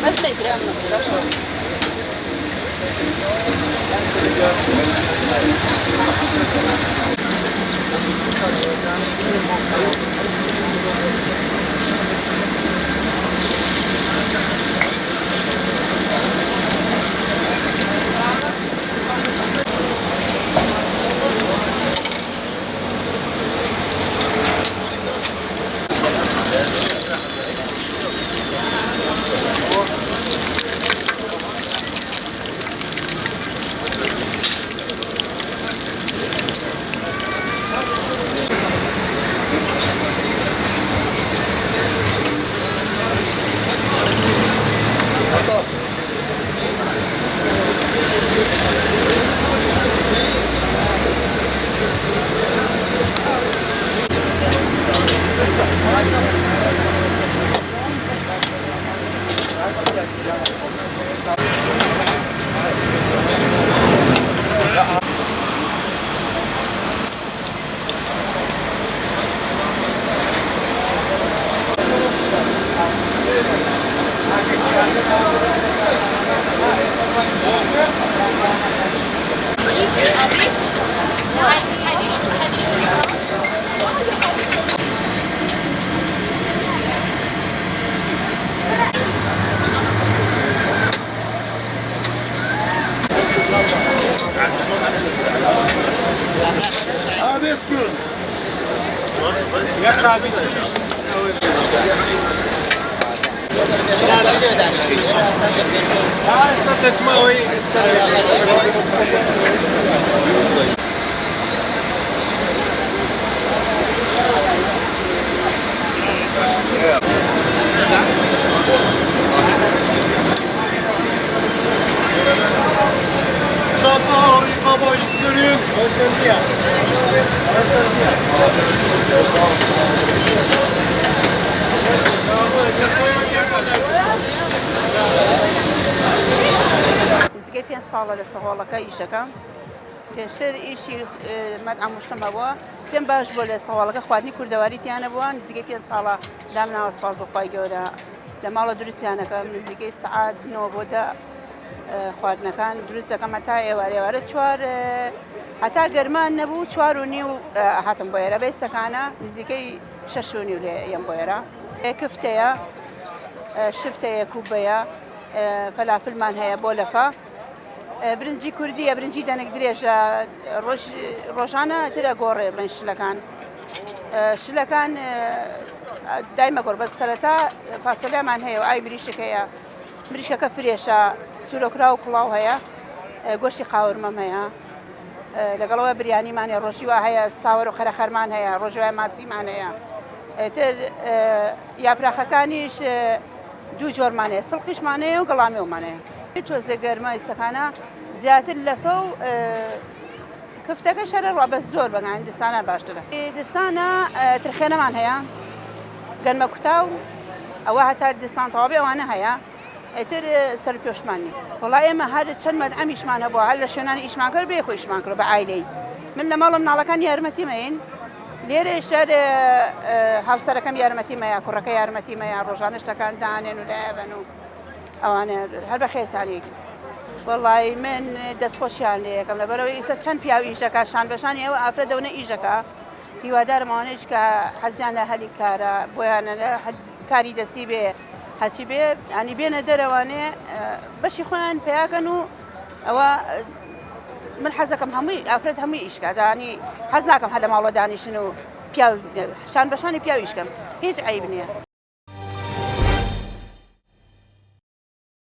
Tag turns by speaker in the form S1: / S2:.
S1: بس ما يكرهنا نزگەی 5 ساڵە لە سەهۆڵەکە ئیشەکەم پێشتر ئیشی مەدعەم مجتەمەوە پێم باش بۆ لە سەهۆڵەکە خواردنی کوردەواری تیانە بووە نزگەی 5 ساڵە دامناوە سپاس بەخوای گەورە لە ماڵە دروستیانەکەم نزگەی سەعات 9 بۆ 10 خواردنەکان دروست دەکەم هەتا ئێوارێوارە 4 هەتا گەرمان نەبوو 4:30 هاتم بۆ ئێرە بەیستەکانە نزیکەی 6:30 لێ یم بۆ ئێرە کفتەیە شفتەیە کوبەیە فەلافلمان هەیە بۆ لەفە برنجی کوردیە برنجی دەنگ درێژە ڕۆژانە ترە گۆڕێ بڵێن شلەکان دایمە گۆڕ بەس سەرەتا فاسۆلیامان هەیە و ئای بریشک هەیە بریشەکە فرێشە سوورۆکرا و کوڵاو هەیە گۆشتی قاورمەم هەیە لەگەڵەوە بریانیمان هەیە ڕۆژی وا هەیە ساوەڕ و خەرەخەرمان هەیە ڕۆژوای ماسیمان هەیە تر یاپراخەکانیش دوو جۆرمان هەیە سڵقیشمان هەیە و گەڵامیێومان هەیە تۆزە گەرمە ئێستەکانە زیاتر لەفە و کفتەکە شەرە ڕوا بەس زۆر بەگان دستانە باشترە دستانە ترخێنەمان هەیە گەرمە کوتاو ئەوە هەتا دستان تەواوی ئەوانە هەیە ئیتر سەر پێشمانی وڵای ئێمە هەر چەند مەدعەمیشمان هەبووە هەر لە شوێنانی ئیشمان کرد بێ خۆی ئیشمان کرد بە عایلەی من لە ماڵم ناڵەکان یارمەتیمەین لێرە شەر هاوسەرەکەم یارمەتیمەیە کوڕەکە یارمەتیمەیە ڕۆژانە شتەکان دانێن و دایەبەن و ئەوانە هەر بە خێسانێک وەڵی من دەستخۆشیان لێ یەکەم لەبەرەوەی ئێستا چەند پیاو ئیشەکە شان بەشانی ئێوە ئافرە دەونە ئیژەکە هیوادارم ئەوانەیش کە حەزیان لە هەلی کارە بۆیانە کاری دەسی بێ هەچی بێ ئەنی بێنە دەرەوانێ بەشی خۆیان پیاکەن و ئەوە من حەزەکەم هەمووی ئافرەت هەمووی ئیشکە دانی حەز ناکەم هەر لە ماڵۆ دانیشن و پیاو شان بەشانی پیاو ئیشکەم هیچ عیب نییە